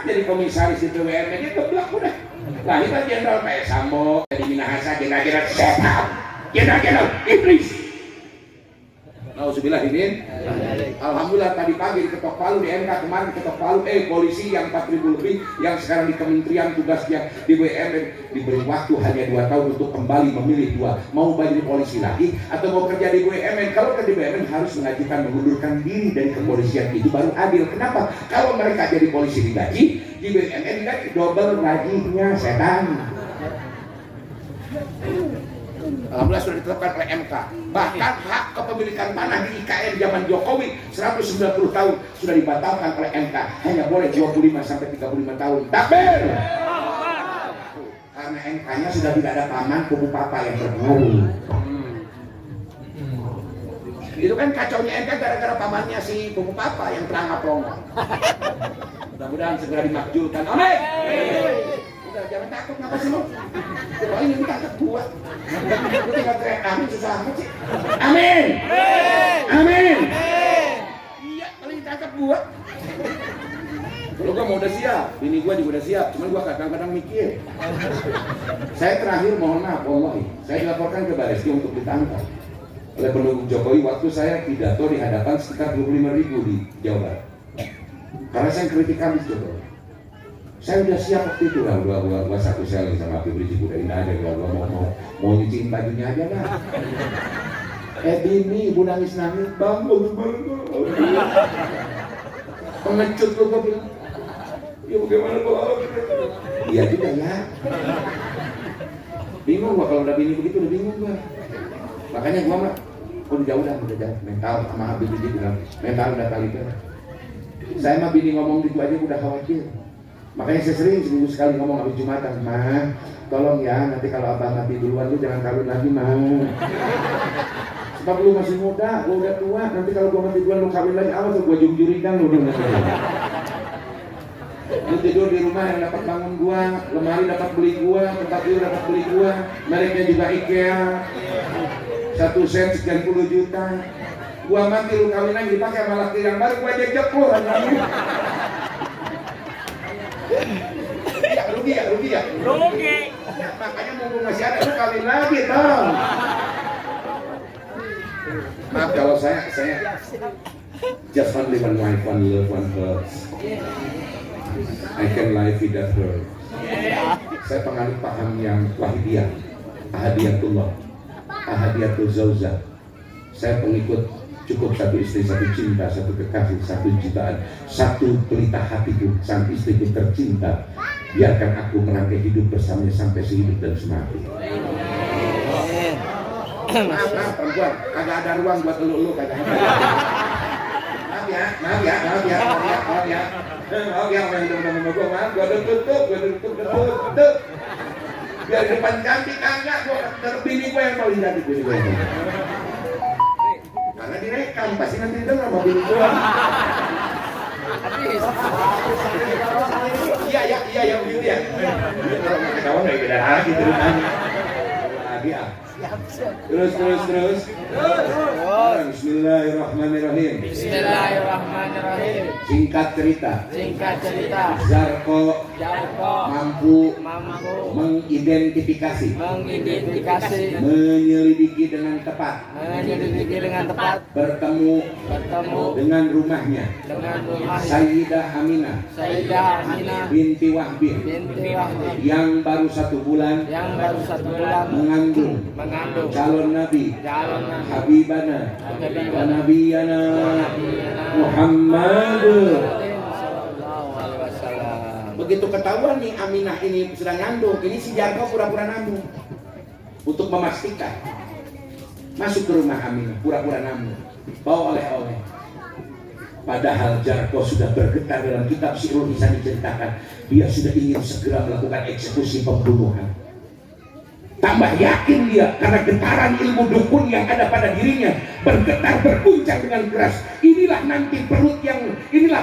jadi komisaris di BUMN dia geblak udah. Lah itu Jenderal Pak Sambo jadi Minahasa jenderal setan, jenderal iblis. Nauzubillah ini. Alhamdulillah tadi pagi diketok palu di MK, kemarin diketok palu polisi yang 4.000 lebih yang sekarang di kementerian tugasnya di BUMN diberi waktu hanya 2 tahun untuk kembali memilih dua, mau jadi polisi lagi atau mau kerja di BUMN. Kalau kerja di BUMN harus mengajukan mengundurkan diri dari kepolisian, itu baru adil. Kenapa? Kalau mereka jadi polisi digaji, di BUMN digaji double gajinya setan. Alhamdulillah sudah ditetapkan oleh MK. Bahkan hak kepemilikan tanah di IKN zaman Jokowi 190 tahun sudah dibatalkan oleh MK. Hanya boleh 25 sampai 35 tahun. Takbir! Karena MK-nya sudah tidak ada paman kubu papa yang berguru. Itu kan kacaunya MK gara-gara pamannya si kubu papa yang terangap longo. Mudah-mudahan segera dimakjulkan. Amin! Jangan takut, ngapa sih lo? Kalau ini takut gua. Lu tinggal teriak amin susah amat sih. Amin. Amin. Iya, kalau ini takut gua. Kalau gua mau udah siap, bini gua juga udah siap, cuman gua kadang-kadang mikir. Saya terakhir mohon maaf, wallahi, saya dilaporkan ke Bariskim untuk ditangkap oleh pendukung Jokowi waktu saya pidato di hadapan sekitar 25.000 di Jawa Barat. Karena saya kritik habis Jokowi. Saya udah siap waktu itu lah, gua satu sel sama Habib Rizik udah indah aja, gua mau nyuciin bajunya aja lah. Bini, ibu nangis bang, pengecut lu, gua bilang, ya bagaimana kalau iya juga ya. Bingung gua kalau udah bini begitu, udah bingung gua. Makanya gua mah, udah jauh mental sama Habib Rizik bilang, mental udah kali itu. Saya mah bini ngomong gitu aja udah khawatir. Makanya saya sering seminggu sekali ngomong habis Jumatan, "Ma, tolong ya, nanti kalau abang mati duluan lu jangan kawin lagi, Ma. Sebab lu masih muda, lu udah tua, nanti kalau gua mati duluan lu kawin lagi, awas gua jujurikan lu." Lu tidur di rumah yang dapat bangun gua, lemari dapat beli gua, tempat tidur dapat beli gua, mereknya juga IKEA, 1 set sekian puluh juta. Gua mati lu kawin lagi dipakai sama laki yang baru, gua jejak lu lagi. Rugi ya. Makanya mumpung masih ada lu kawin lagi dong. Maaf kalau saya just only one wife, one love, one heart. I can live without her. Saya penganut paham yang wahidiyah, ahadiyatullah, ahadiyatul zaujah. Saya pengikut cukup satu istri, satu cinta, satu kekasih, satu jutaan, satu pelita hatiku, sang istriku tercinta. Biarkan aku merangkai hidup bersamanya sampai sehidup dan semati. Maaf perempuan, kagak ada ruang buat lu kagak ada. Maaf ya, maaf ya, gua tutup. Biar di depan cantik kagak, gua bini gua yang paling cantik bini gua. Karena direkam, pasti nanti denger sama bini gua. Iya, begitu ya. Kalau mau ketawa nggak beda lagi ceritanya. Lagi ah. Terus. Bismillahirrahmanirrahim. Singkat cerita. Zarko mampu mengidentifikasi. Menyelidiki dengan tepat. Bertemu dengan rumahnya. Sayyidah Aminah binti Wahbin yang baru 1 bulan mengandung calon Nabi Habibana wa Nabiyana Muhammad. Begitu ketahuan nih Aminah ini sedang ngandung, ini si Jarko pura-pura namun untuk memastikan masuk ke rumah Aminah, pura-pura namun bawa oleh-oleh. Padahal Jarko sudah bergetar dalam kitab Syi'rul Lisan diceritakan dia sudah ingin segera melakukan eksekusi pembunuhan. Tambah yakin dia karena getaran ilmu dukun yang ada pada dirinya bergetar berguncang dengan keras. Inilah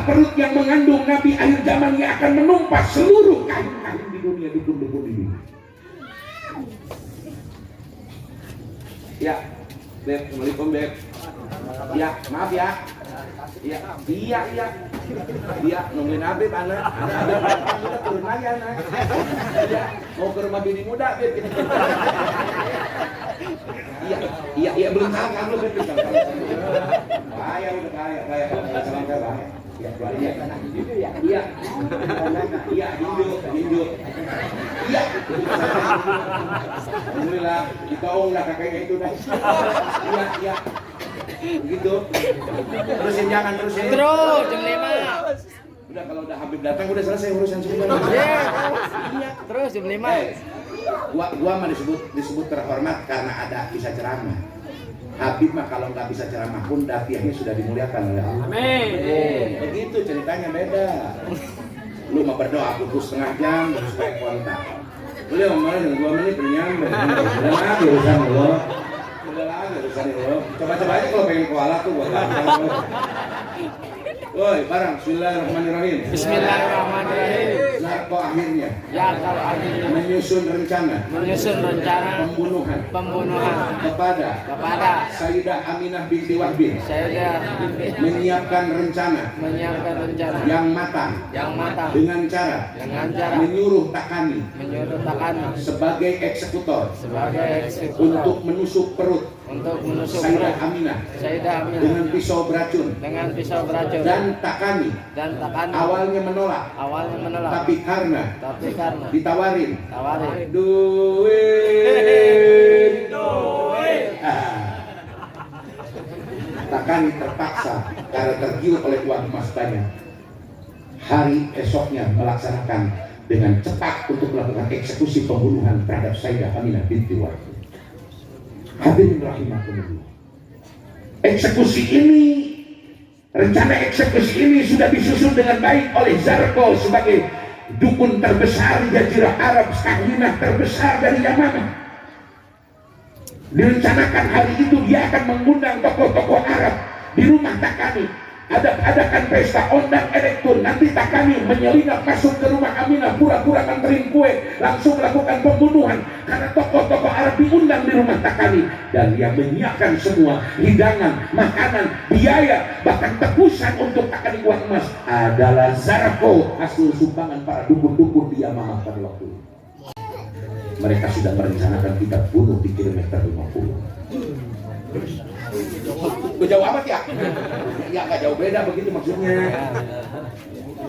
perut yang mengandung Nabi akhir zaman yang akan menumpas seluruh kain-kain di dunia, dukun-dukun di dunia. Ya, Beb, Assalamualaikum Beb. Ya, maaf ya. Iya, nungguin Habib anak. Ada kita turun aja anak. Iya, mau ke rumah bini muda Habib. Iya belum tahu kan lu Habib. Bahaya udah bahaya kalau bahaya. Iya. Alhamdulillah, ditaung lah kakeknya itu dah. Iya. Begitu. Terusin jangan terusin. Terus jam 5. Udah kalau udah Habib datang udah selesai urusan semuanya. Iya. Terus jam 5. Gua mah disebut terhormat karena ada bisa ceramah. Habib mah kalau nggak bisa ceramah pun dapiahnya sudah dimuliakan oleh Allah. Amin. Begitu ceritanya beda. Lu mah berdoa butuh setengah jam supaya kontak. Beliau kemarin 2 menit nyampe. Udah lagi urusan lo. Coba-coba aja kalau pengen koala tuh buat apa. Woi, barang Bismillahirrahmanirrahim. Bismillahirrahmanirrahim. Zarko akhirnya. Ya kalau akhirnya Menyusun rencana pembunuhan kepada Sayyidah Aminah binti Wahbin. Saya Menyiapkan rencana yang matang dengan cara menyuruh Takani sebagai eksekutor untuk menusuk perut Sayyidah Aminah dengan pisau beracun dan Takani awalnya menolak tapi karena ditawarin duit Takani terpaksa karena tergiur oleh uang emas banyak. Hari esoknya melaksanakan dengan cepat untuk melakukan eksekusi pembunuhan terhadap Sayyidah Aminah binti Wahb. Hadirin rahimakumullah. Rencana eksekusi ini sudah disusun dengan baik oleh Zarko sebagai dukun terbesar di Jazirah Arab, Sahinah terbesar dari Yaman. Direncanakan hari itu dia akan mengundang tokoh-tokoh Arab di rumah Takani. Adakan pesta ondang elektron. Nanti Takani menyelinap masuk ke rumah Aminah, pura-pura nganterin kue, langsung melakukan pembunuhan karena tokoh-tokoh Arab diundang di rumah Takani. Dan yang menyiapkan semua hidangan, makanan, biaya, bahkan tebusan untuk Takani uang emas adalah Zarko, hasil sumbangan para dukun-dukun di Yamamah pada waktu itu. Mereka sudah merencanakan kita bunuh di kilometer 50. Gue jauh amat ya? Ya nggak jauh beda begitu maksudnya.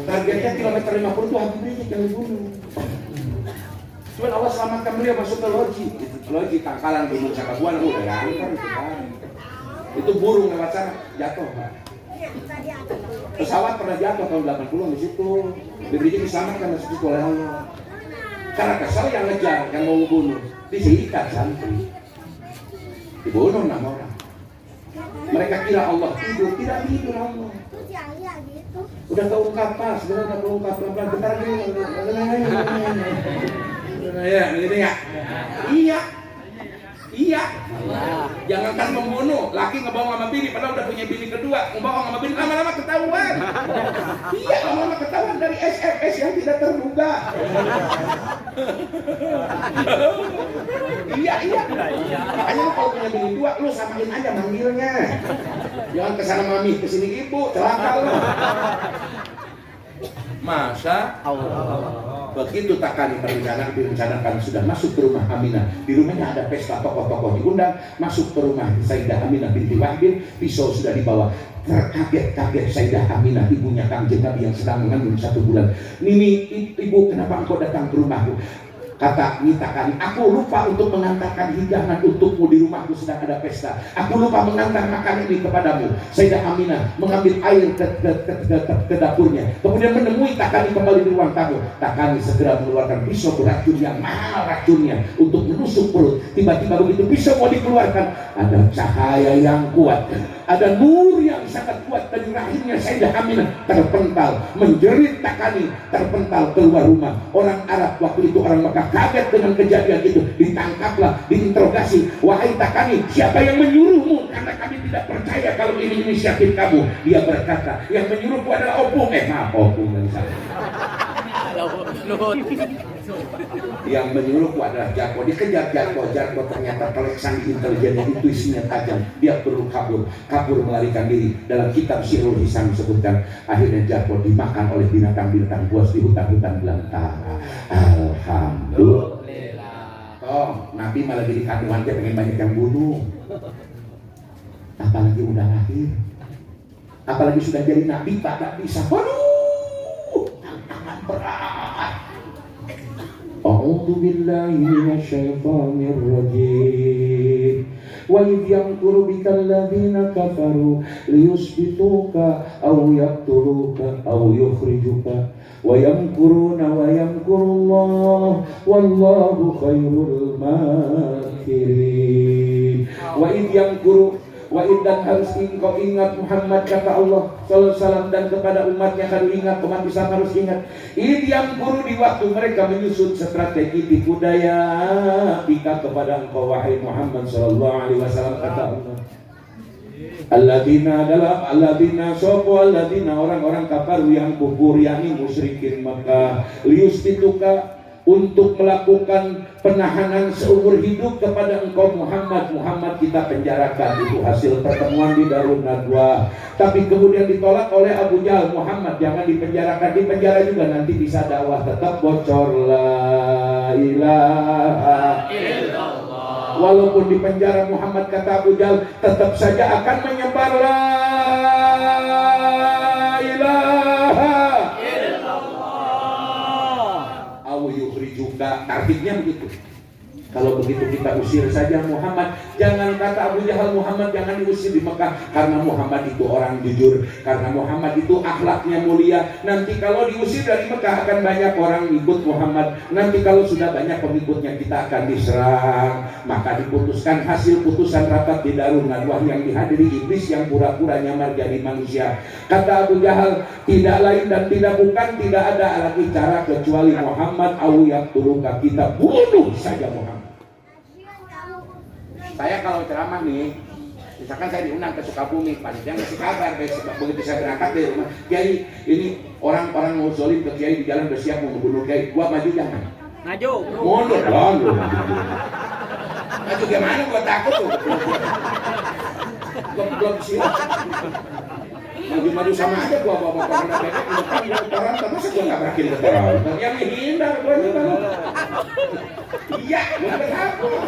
Targetnya kilometer 50 itu Habib Rizik yang dibunuh. Cuman Allah selamatkan beliau masuk ke loji Tangkalan Gunung Sakabuan udah ya kan itu kan. Itu burung lewat sana jatuh Pak. Pesawat pernah jatuh tahun 80 di situ. Habib Rizik diselamatkan masuk situ oleh Allah. Karena kesal yang ngejar, yang mau bunuh, disikat santri, dibunuh 6 orang. Mereka kira Allah tidur, tidak tidur Allah. Udah keungkap pas, udah keungkap pelan-pelan, bentar lagi. Ya, begini ya. Iya. Jangankan membunuh, laki ngebohong sama bini, padahal udah punya bini kedua, ngebohong sama bini lama-lama ketahuan. Iya, lama-lama ketahuan dari SMS yang tidak terduga. Iya. Makanya lu kalau punya bini dua, lu samain aja manggilnya. Jangan kesana mami, kesini ibu, celaka lu. Masa begitu Takani direncanakan sudah masuk ke rumah Aminah. Di rumahnya ada pesta, tokoh-tokoh diundang, masuk ke rumah Sayyidah Aminah binti Wahbin. Pisau sudah dibawa. Terkaget-kaget Sayyidah Aminah, ibunya Kangjeng Nabi yang sedang mengandung 1 bulan. Nini, ibu kenapa engkau datang ke rumahku? Kata Takani, aku lupa untuk mengantarkan hidangan untukmu di rumahku sedang ada pesta. Aku lupa mengantar makan ini kepadamu. Sayyidah Aminah mengambil air ke dapurnya. Kemudian menemui Takani kembali di ruang tamu. Takani segera mengeluarkan pisau beracun yang mahal racunnya untuk menusuk perut. Tiba-tiba begitu pisau mau dikeluarkan, ada cahaya yang kuat, ada nur yang sangat kuat dari rahimnya Sayyidah Aminah terpental, menjerit Takani, terpental keluar rumah. Orang Arab waktu itu, orang Mekah, kaget dengan kejadian itu. Ditangkaplah, diinterogasi. Wahai Takani, siapa yang menyuruhmu? Karena kami tidak percaya kalau ini inisiatif kamu. Dia berkata, yang menyuruhku adalah Opung. Maaf Opung dari sana. Yang menyuruhku adalah Jarko. Dikejar Jarko ternyata peleksan di intelijennya itu isinya tajam. Dia perlu kabur melarikan diri. Dalam kitab Sirul Hisam disebutkan akhirnya Jarko dimakan oleh binatang-binatang buas di hutan-hutan belantara. Alhamdulillah. Oh, Nabi malah jadi kandungan dia pengen banyak yang bunuh. Apalagi udah lahir, apalagi sudah jadi Nabi Pak, tak bisa. Waduh, tantangan berat. A'udzu billahi minasyaitonir rajim. Wa idh yamkuru bikal ladzina kafaru liyusbituka aw yaqtuluka aw yukhrijuka wa yamkuruna wa yamkurullah wallahu khairul makirin. Wa idh yamkuru wa dan harus engkau ingat Muhammad, kata Allah sallallahu alaihi wasallam, dan kepada umatnya harus ingat, umat Islam harus ingat. Yang guru di waktu mereka menyusun strategi tipu daya bika kepada engkau wahai Muhammad sallallahu alaihi wasallam, kata Allah. Alladzina orang-orang kafir yang kufur, yakni musyrikin Makkah, liusbituka untuk melakukan penahanan seumur hidup kepada engkau Muhammad. Muhammad kita penjarakan, itu hasil pertemuan di Darun Nadwa. Tapi kemudian ditolak oleh Abu Jahal. Muhammad jangan dipenjarakan, dipenjara juga nanti bisa dakwah, tetap bocor la ilaha illallah. Walaupun di penjara Muhammad, kata Abu Jahal, tetap saja akan menyebar la ilaha juga. Artinya begitu. Kalau begitu kita usir saja Muhammad. Jangan kata Abu Jahal, Muhammad jangan diusir di Mekah, karena Muhammad itu orang jujur, karena Muhammad itu akhlaknya mulia. Nanti kalau diusir dari Mekah akan banyak orang ikut Muhammad. Nanti kalau sudah banyak pengikutnya kita akan diserang. Maka diputuskan, hasil putusan rapat di Darun Nadwah yang dihadiri iblis yang pura-pura nyamar jadi manusia. Kata Abu Jahal, tidak lain dan tidak bukan, tidak ada lagi cara kecuali Muhammad au yaqtuluka, kita bunuh saja Muhammad. Saya kalau ceramah nih, misalkan saya diundang ke Sukabumi, panitia ngasih kabar, begitu saya berangkat dari rumah, Kiai, ini orang-orang mau zolim ke Kiai di jalan bersiap mau membunuh Kiai, gua maju jangan? Maju. Mundur dong. Maju gimana? Gua takut tuh. Belum siap. Maju-maju sama aja gua bawa motor kena bebek, motoran, masa gua nggak berakhir ke orang? Yang menghindar gua juga. Iya, gua nggak takut.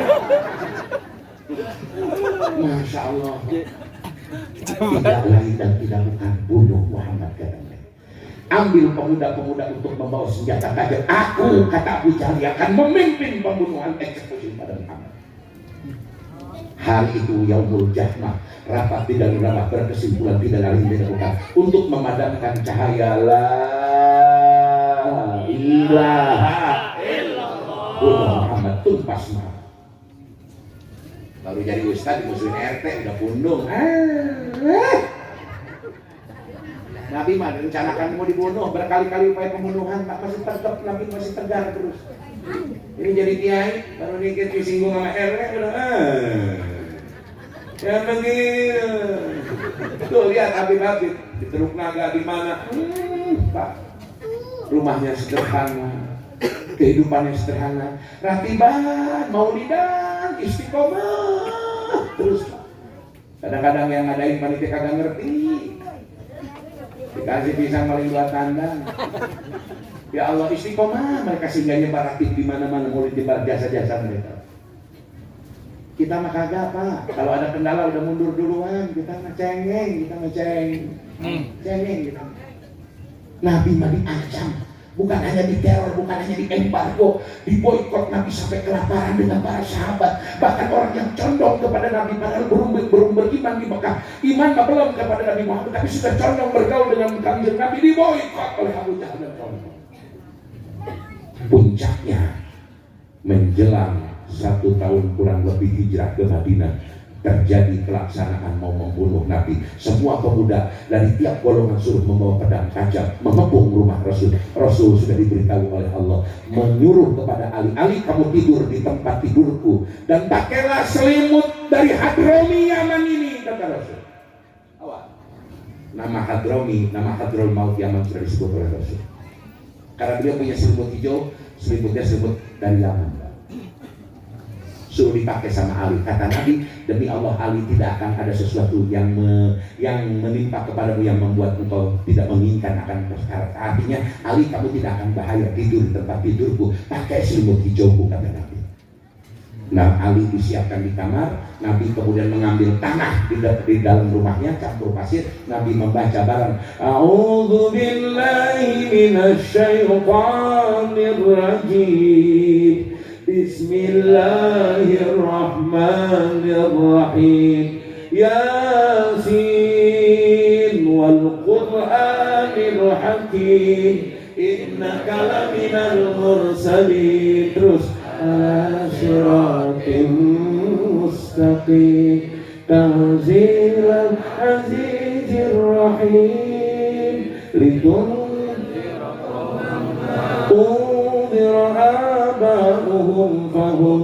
Masya Allah. Tidak lain dan tidak bukan, bunuh Muhammad, katanya. Ambil pemuda-pemuda untuk membawa senjata tajam. Aku, kata Abu Jahal, akan memimpin pembunuhan eksekusi pada Muhammad. Hari itu Yaumul Jahmah, rapat di Darun Nadwah berkesimpulan tidak lain tidak bukan untuk memadamkan cahaya la ilaha illallah. Bunuh Muhammad, tumpas Muhammad. Baru jadi ustaz dimusuhin RT udah pundung. Nabi mah rencanakan mau dibunuh, berkali-kali upaya pembunuhan, tak masih tetap Nabi masih tegar terus. Ini jadi kiai baru dikit disinggung sama RT udah ya begitu. Tuh lihat Habib di Teluk Naga di mana? Pak, rumahnya sederhana, kehidupannya sederhana, ratiban, maulidan, istiqomah terus. Kadang-kadang yang ngadain panitia kagak ngerti, dikasih pisang paling 2 tandang. Ya Allah, istiqomah mereka sehingga nyebar aktif di mana-mana, mulai nyebar jasa-jasa mereka. Kita mah kagak, Pak. Kalau ada kendala udah mundur duluan, kita mah cengeng, cengeng gitu. Nabi mah diancam, bukan hanya diteror, bukan hanya diembargo, diboikot Nabi sampai kelaparan dengan para sahabat. Bahkan orang yang condong kepada Nabi padahal belum beriman di Mekah, iman mah belum kepada Nabi Muhammad, tapi sudah condong bergaul dengan kanjeng Nabi, diboikot oleh Abu Jahal dan kawan-kawan. Puncaknya menjelang 1 tahun kurang lebih hijrah ke Madinah, terjadi pelaksanaan mau membunuh Nabi. Semua pemuda dari tiap golongan suruh membawa pedang tajam, mengepung rumah Rasul. Rasul sudah diberitahu oleh Allah, menyuruh kepada Ali, Ali kamu tidur di tempat tidurku dan pakailah selimut dari Hadrami Yaman ini, kata Rasul. Awal. Nama Hadrami, nama Hadraul Maut Yaman sudah disebut oleh Rasul. Karena beliau punya selimut hijau, selimutnya selimut dari Yaman. Suruh dipakai sama Ali. Kata Nabi, demi Allah Ali tidak akan ada sesuatu yang menimpa kepadamu yang membuat engkau tidak menginginkan akan perkara. Artinya Ali, kamu tidak akan bahaya tidur di tempat tidurku, pakai selimut hijauku, kata Nabi. Nah, Ali disiapkan di kamar. Nabi kemudian mengambil tanah di dalam rumahnya, campur pasir. Nabi membaca bareng, A'udzu billahi minasy syaithanir rajim. Bismillahirrahmanirrahim. Yasin wal Qur'anil Hakim. Innaka laminal mursalin. Terus Siratim mustaqim. Tanzilal azizir rahim. آباؤهم فهم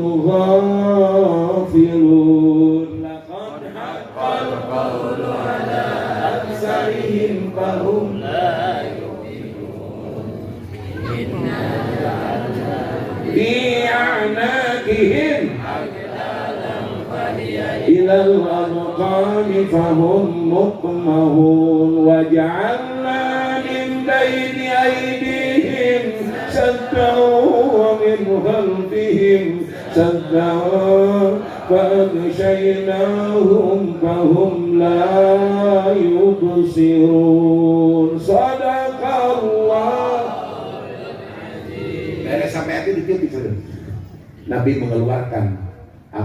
غافلون لقد حق القول على أكثرهم فهم لا يؤمنون في أعناقهم إلى الأذقان فهم مقمحون وجعلنا من بين أيديهم سدا ومن خلفهم سدا فأغشيناهم فهم لا يبصرون. صدق Allah. Beres sampai itu dikit. Nabi mengeluarkan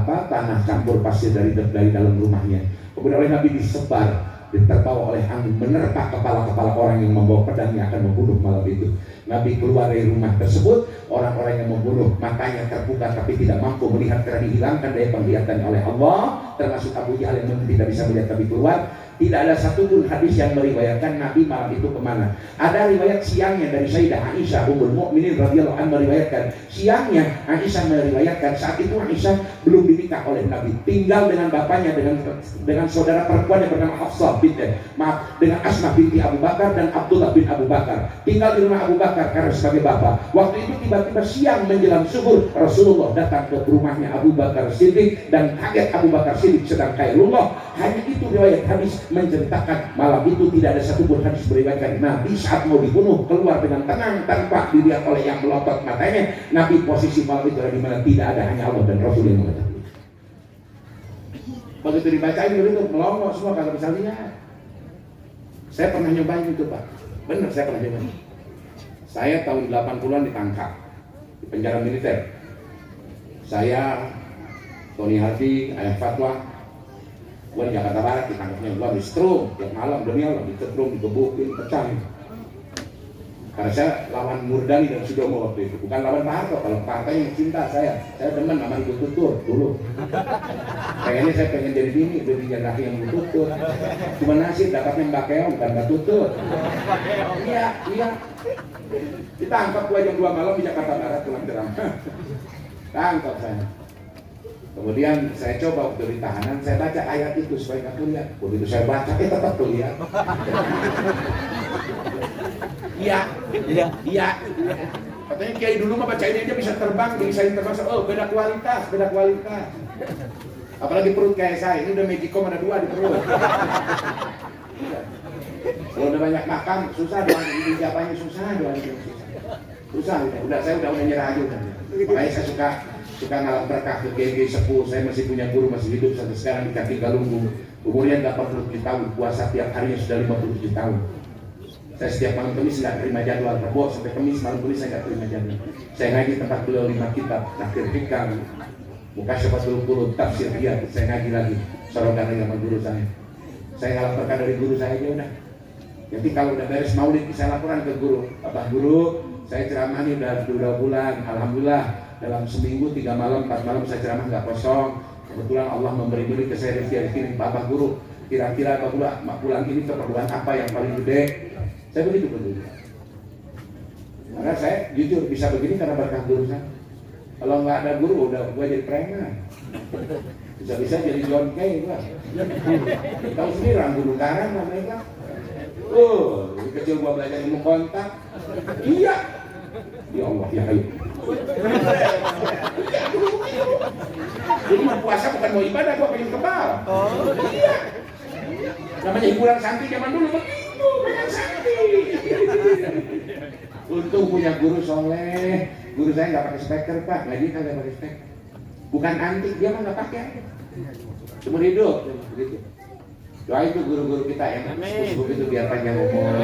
tanah campur pasir dari dalam rumahnya. Kemudian oleh Nabi disebar, diterbawa oleh angin, menerpa kepala-kepala orang yang membawa pedang yang akan membunuh malam itu. Nabi keluar dari rumah tersebut, orang-orang yang membunuh matanya terbuka tapi tidak mampu melihat karena dihilangkan daya penglihatan oleh Allah, termasuk Abu Jahal yang tidak bisa melihat Nabi keluar. Tidak ada satupun hadis yang meriwayatkan Nabi malam itu kemana. Ada riwayat siangnya dari Sayyidah Aisyah Ummul Mukminin radhiyallahu anha meriwayatkan. Siangnya Aisyah meriwayatkan saat itu Aisyah belum dinikah oleh Nabi, tinggal dengan bapaknya dengan saudara perempuan yang bernama Hafsah dengan Asma binti Abu Bakar dan Abdullah bin Abu Bakar. Tinggal di rumah Abu Bakar karena sebagai bapak. Waktu itu tiba-tiba siang menjelang subuh Rasulullah datang ke rumahnya Abu Bakar Siddiq dan kaget Abu Bakar Siddiq sedang kailullah. Hanya itu riwayat hadis menceritakan malam itu tidak ada satupun hadis meriwayatkan Nabi saat mau dibunuh keluar dengan tenang tanpa dilihat oleh yang melotot matanya. Nabi posisi malam itu di mana tidak ada, hanya Allah dan Rasul yang mengetahui. Begitu dibacain itu melongo semua kalau bisa lihat. Saya pernah nyobain itu Pak, benar saya pernah nyobain. Saya tahun 80-an ditangkap di penjara militer. Saya, Tony Hardy, Ayah Fatwa, gue di Jakarta Barat ditangkapnya, gue di setrum tiap malam demi Allah, di setrum, digebukin, pecah. Karena saya lawan Murdani dan Sudomo waktu itu, bukan lawan Pak Harto. Kalau Pak Harto yang cinta saya demen sama Ibu Tutur dulu. Kayaknya saya pengen jadi bini, udah dijagain yang Ibu Tutur. Cuma nasib dapatnya Mbak Keong, bukan Mbak Tutur. Iya. Ditangkap gue jam 2 malam di Jakarta Barat, pulang ceramah. Tangkap saya. Kemudian saya coba waktu di tahanan, saya baca ayat itu supaya nggak kelihatan. Begitu saya baca, tetap kelihatan. Iya. Katanya Kiai dulu mah baca ini aja bisa terbang, bisa terbang. Oh, beda kualitas. Apalagi perut kayak saya, ini udah magicom ada 2 di perut. Kalau udah banyak makan, susah doang dijapanya susah. Udah saya udah nyerah aja udah. Makanya saya suka ngalah berkah ke GG sepuh. Saya masih punya guru, masih hidup sampai sekarang di Kaki Galunggung. Umurnya 87 tahun, puasa tiap harinya sudah 57 tahun. Saya setiap malam Kamis nggak terima jadwal, Rebo sampai Kamis malam Kamis saya nggak terima jadwal. Saya ngaji tempat beliau 5 kitab, Nakir Hikam, Mukasyafatul Qulub, Tafsir Riyad. Saya ngaji lagi, sorogan lagi sama guru saya. Saya ngalah berkah dari guru saya aja udah. Jadi kalau udah beres maulid, saya laporan ke guru. Bapak guru, saya ceramah ini udah 2 bulan, alhamdulillah. Dalam seminggu 3 malam, 4 malam saya ceramah nggak kosong. Kebetulan Allah memberi diri ke saya rezeki. Bapak guru, kira-kira Bapak pulang ini keperluan apa yang paling gede? Saya begitu dulu. Maka saya jujur bisa begini karena berkah guru saya. Kalau nggak ada guru, udah gua jadi preman. Bisa-bisa jadi John Kay gua. Tahu sendiri Gunung Karang lah mereka. Lebih kecil gua belajar ilmu kontak. Iya. Ya Allah ya Hayyu. Jadi mau puasa bukan mau ibadah, gua pengen kebal. Iya. Namanya hiburan santri zaman dulu begitu, makan santri. Untung punya guru soleh. Guru saya nggak pakai speaker Pak, ngaji kagak pakai speaker. Bukan antik, dia mah nggak pakai. Seumur hidup, begitu. Doa itu guru-guru kita yang begitu biar panjang umur.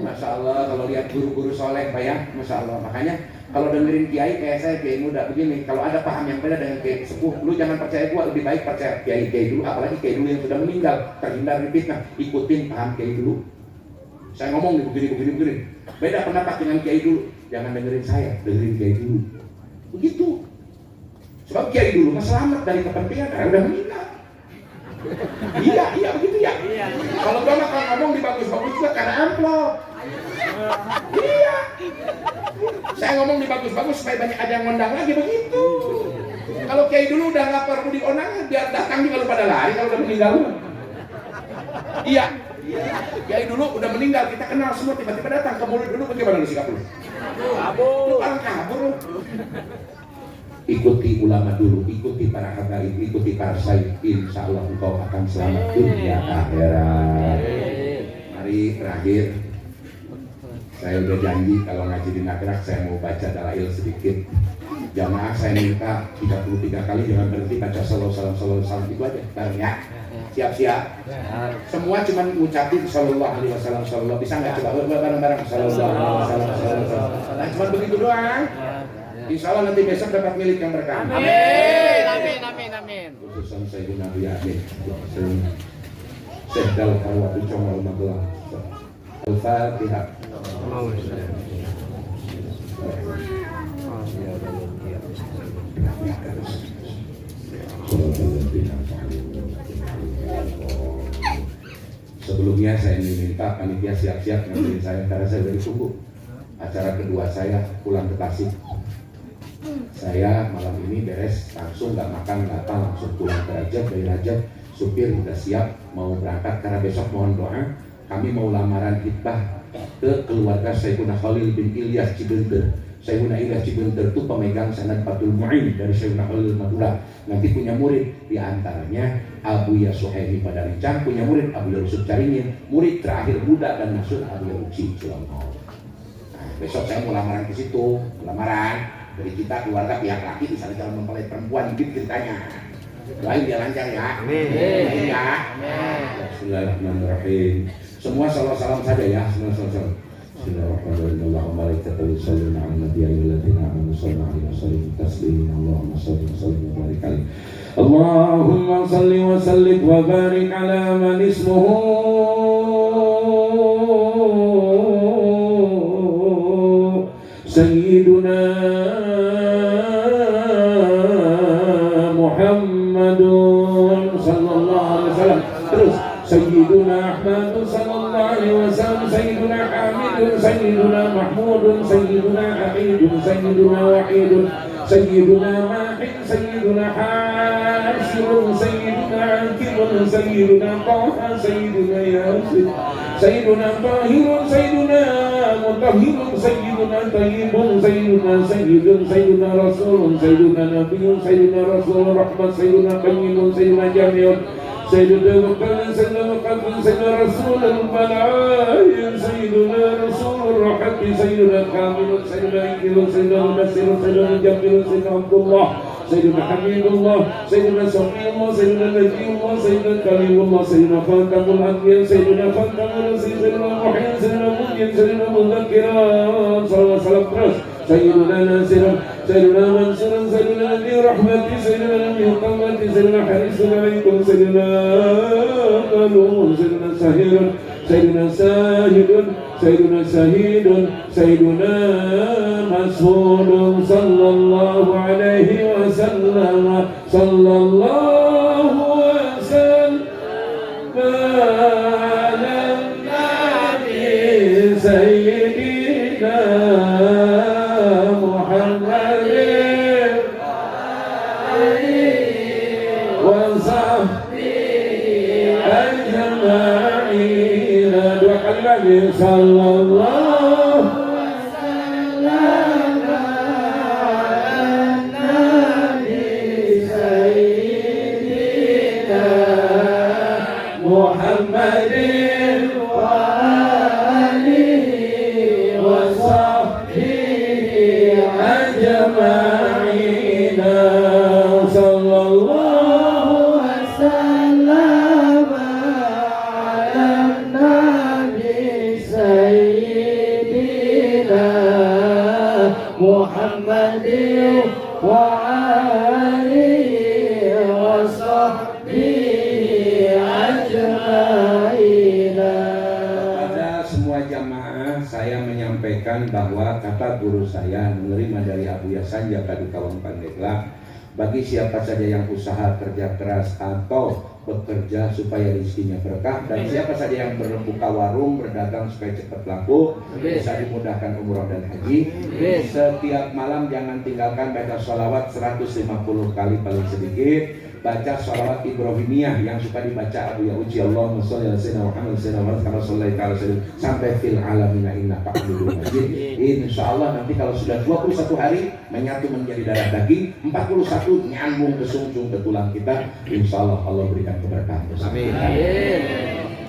Masya Allah, kalau lihat guru-guru soleh, Pak ya, Masya Allah. Makanya kalau dengerin kiai kayak saya, kiai muda begini, kalau ada paham yang beda dengan kiai sepuh, lu jangan percaya gua, lebih baik percaya kiai dulu, apalagi kiai dulu yang sudah meninggal, terhindar dari fitnah, ikutin paham kiai dulu. Saya ngomong nih begini. Beda pendapat dengan kiai dulu, jangan dengerin saya, dengerin kiai dulu. Begitu. Sebab kiai dulu mah selamat dari kepentingan, karena udah meninggal. Iya begitu ya. Kalau gua mah kalau ngomong dibagus-bagus juga karena amplop. Iya. Saya ngomong dibagus-bagus supaya banyak ada yang ngundang lagi begitu. Kalau kiai dulu udah nggak perlu diundang, biar datang juga lu pada lari kalau udah meninggal. Iya. Kiai dulu udah meninggal, kita kenal semua, tiba-tiba datang ke mulut dulu, bagaimana lu sikap lu? Lu paling kabur lu. Ikuti ulama dulu, ikuti para habaib, ikuti para sayyid, insya Allah engkau akan selamat dunia akhirat. Mari terakhir, saya udah janji kalau ngaji di Nagrak saya mau baca dalail sedikit. Jamaah saya minta 33 kali jangan berhenti baca sallallahu salam itu aja, bareng ya. Siap-siap. Semua cuma ngucapin sallallahu alaihi wasallam, sallallahu, bisa nggak coba bareng-bareng sallallahu alaihi wasallam. Nah, cuma begitu doang. Insya Allah nanti besok dapat milik yang berkah. Amin. Khususan Sayyidina Amin. Syekh Dal Karwati Comal Magelang. Al-Fatihah. Sebelumnya saya minta panitia siap-siap nganterin saya karena saya dari subuh. Acara kedua saya pulang ke Tasik. Saya malam ini beres langsung nggak makan nggak apa langsung pulang ke Rajab. Dari Rajab supir udah siap mau berangkat karena besok mohon doa kami mau lamaran hitbah ke keluarga Sayyidina Khalil bin Ilyas Cibenter. Sayyidina Ilyas Cibenter itu pemegang sanad Fathul Mu'in dari Sayyidina Khalil Madura. Nanti punya murid diantaranya Abu Yasuhaimi pada Rencang, punya murid Abu Yusuf Caringin, murid terakhir Buddha dan Nasur Abu Yusi Sulawesi. Nah, besok saya mau lamaran ke situ, lamaran. Dari kita keluarga pihak laki di sana calon mempelai perempuan gitu ceritanya. Doain dia lancar ya. Amin. Ya. Bismillahirrahmanirrahim. Semua salam saja ya. Salam. Bismillahirrahmanirrahim. Allahumma malaikatahu yusholluna 'alan nabiyyi ayyuhalladzina amanu shallu 'alaihi wa sallimu taslima. Allahumma shalli wa sallim wa barik alaihi. Allahumma shalli wa sallim wa barik ala man ismuhu Sayyiduna Muhammadun sallallahu alaihi wasallam. Terus Sayyiduna Ahmad sallallahu alaihi wasallam, Sayyiduna Hamidun, Sayyiduna Mahmudun, Sayyiduna Hamidun, Sayyiduna Wahidun, Sayyiduna Mahid, Sayyiduna Hashirun, Sayyiduna Akibun, Sayyiduna Taha, Sayyiduna Yasin, Sayyiduna Tahirun, Sayyiduna Mutahhirun, Sayyiduna Tayyibun, Sayyiduna Sayyidun, Sayyiduna Rasulun, Sayyiduna Nabiyyun, Sayyiduna Rasulun Rahmat, Sayyiduna Qayyimun, Sayyiduna Jami'un, Sayyiduna Muqaddas, Sayyiduna Muqaddas, Sayyiduna Rasulul Malayin, Sayyiduna Rasulul Rahati, Sayyiduna Kamilun, Sayyiduna Ikilun, Sayyiduna Mudassirun, Sayyiduna Jamilun, Sayyiduna Abdullah, Sayyiduna Hamidullah, Sayyiduna Safiyullah, Sayyiduna Najiyullah, Sayyiduna Kalimullah, Sayyiduna Khatamul Anbiya, Sayyiduna Khatamul Rasul, Sayyiduna Muhyin, Sayyiduna Mujid, Sayyiduna Mudzakiran, sallallahu alaihi terus. Sayyiduna Nasiran, Sayyiduna Mansuran, Sayyiduna Nabi Rahmati, Sayyiduna Nabi Qamati, Sayyiduna Harisun alaikum, Sayyiduna Qalun, Sayyiduna Sahirun, Sayyiduna Sahidun, Sayyiduna Sahidun, Sayyiduna Mas'udun, sallallahu alaihi wasallam, sallallahu wasallam ala Nabi Sayyidina Muhammadin wa sahbihi ajma'in. Dua kali lagi, sallallahu أجمعين صلى الله وسلم على النبي سيدنا محمد وآله وصحبه أجمعين. Kepada semua jamaah saya menyampaikan bahwa kata guru saya menerima dari Abu Yasan Jaka di Kawang Pandeglang, bagi siapa saja yang usaha kerja keras atau bekerja supaya rezekinya berkah, dan siapa saja yang berbuka warung berdagang supaya cepat laku, bisa dimudahkan umroh dan haji. Setiap malam jangan tinggalkan baca sholawat 150 kali paling sedikit, baca sholawat Ibrahimiyah yang suka dibaca Abu Yauji, Allahumma sholli ala sayyidina Muhammad sayyidina Muhammad kama shallaita ala sayyidina sampai fil alamin innaka hamidum majid. Insyaallah nanti kalau sudah 21 hari menyatu menjadi darah daging, 41 nyambung ke sungsung ke tulang kita, insyaallah Allah berikan keberkahan. Amin.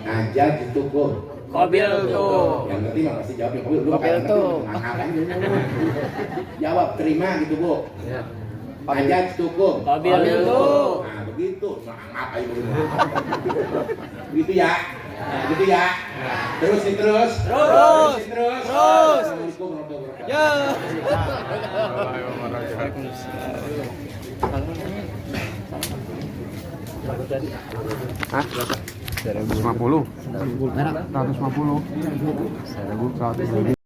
Aja gitu kok. Qabil tuh. Yang ngerti mah pasti jawab yang qabil. Qabil tuh. Jawab terima gitu, Bu. Ya. Aja cukup. Qabil tuh. Nah, begitu. Nah, apa itu? Begitu ya. Begitu ya. Terus nih terus. Terus. Terus. Assalamualaikum warahmatullahi wabarakatuh. Ya. Hah? 150. 150. 150.